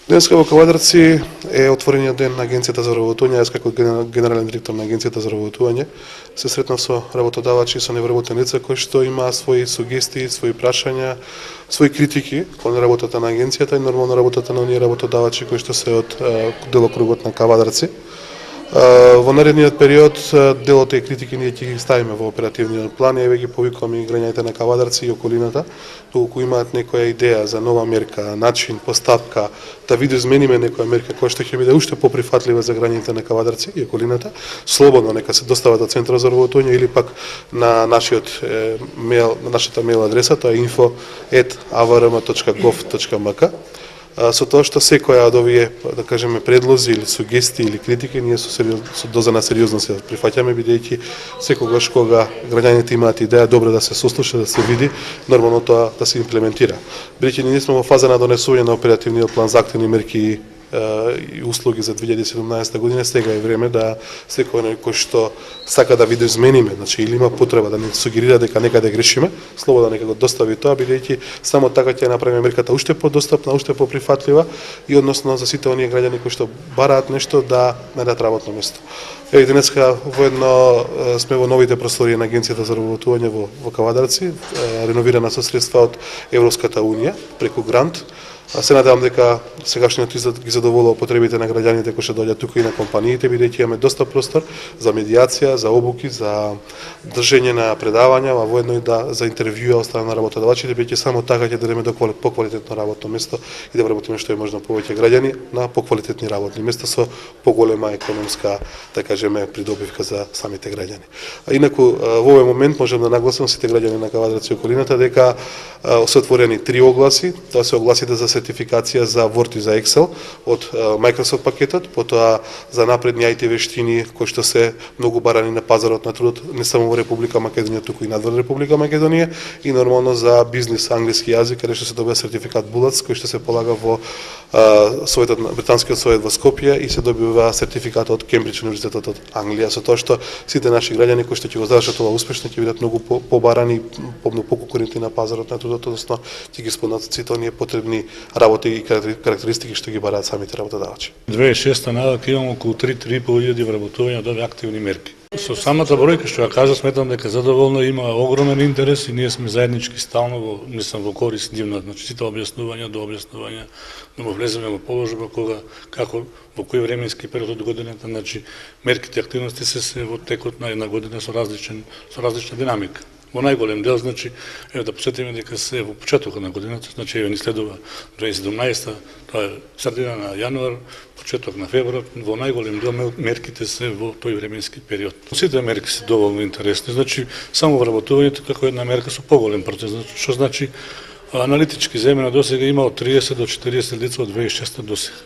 Денеска во Кавадарци е отворениот ден на Агенцијата за работување. Јас како генерален директор на Агенцијата за работување се сретнав со работодавачи и со невработени лица кои што имаа своји сугестии, своји прашања, своји критики кон работата на агенцијата и нормално работата на оние работодавачи кои што се од делокругот на Кавадарци. Во наредниот период дел од тие критики ние ќе ги ставиме во оперативниот план и еве ги повикуваме и граѓаните на Кавадарци и околината, доколку имаат некоја идеја за нова мерка, начин, постапка, да видоизмениме некоја мерка која што ќе биде уште поприфатлива за граѓаните на Кавадарци и околината, слободно нека се достават до Центарот за работување или пак на нашиот мејл, на нашата мејл адреса, тоа е info@avrm.gov.mk. Со тоа што секоја од овие, да кажеме, предлози или сугестии или критики ние со доза на сериозно се прифаќаме, бидејќи секогаш кога граѓаните имаат идеја, добро да се сослуша, да се види, нормално тоа да се имплементира. Бидејќи ние сме во фаза на донесување на оперативниот план за активни мерки и услуги за 2017 година, сега е време да секој кој што сака да видоизмениме, значи или има потреба да не сугерира дека некаде грешиме, слободно нека го достави тоа, бидејќи само така ќе направиме мерката уште подостапна, уште поприфатлива и односно за сите оние граѓани кои што бараат нешто да најдат работно место. Еве денеска воедно сме во новите простории на Агенцијата за работување во Кавадарци, реновирана со средства од Европската унија преку грант. Се надевам дека сегашниот изглед ги задоволува потребите на граѓаните кои што доаѓаат тука и на компаниите, бидејќи имаме доста простор за медијација, за обуки, за држење на предавања, а воедно и за интервјуа од страна на работодавачите, бидејќи само така ќе дадеме до поквалитетно работно место и да вработиме што е можно повеќе граѓани на поквалитетни работни места со поголема економска, да кажеме, придобивка за самите граѓани. А инаку во овој момент можам да нагласам сите граѓани на Кавадарци и околината дека се отворени 3 огласи, тоа се огласите за сертификација за Word и за Excel од Microsoft пакетот, потоа за напредни IT вештини кои што се многу барани на пазарот на трудот не само во Република Македонија, туку и надвор Република Македонија, и нормално за бизнис англиски јазик, каде што се добива сертификат Булац кој што се полага во британскиот совет во Скопје и се добива сертификат од Кембридж универзитетот од Англија, со тоа што сите наши граѓани кои што ќе го завршат ова успешно ќе бидат многу побарани, поконкурентни на пазарот на трудот, односно ќе ги исполнат сите оние потребни работи и карактеристики што ги бараат самите работодавачи. 2006 навака имам околу 3-3.500 вработувања од овие активни мерки. Со самата бројка што ја кажа, сметам дека задоволно има огромен интерес и ние сме заеднички стално во корис нивна, значи сите објаснувања до објаснувања, да му влеземе во положба кога, како, во кој временски период од годината, значи мерките активности се во текот на една година со различна динамика. Во најголем дел, значи, да посетиме дека се во почетокот на годината, значи ни следува 2017, тоа е средина на јануар, почеток на февруар, во најголем дел мерките се во тој временски период. Сите мерки се доволно интересни, значи само вработувањето како една мерка со поголем процес, што значи аналитички земјана досега има од 30 до 40 лица од 2006 досега.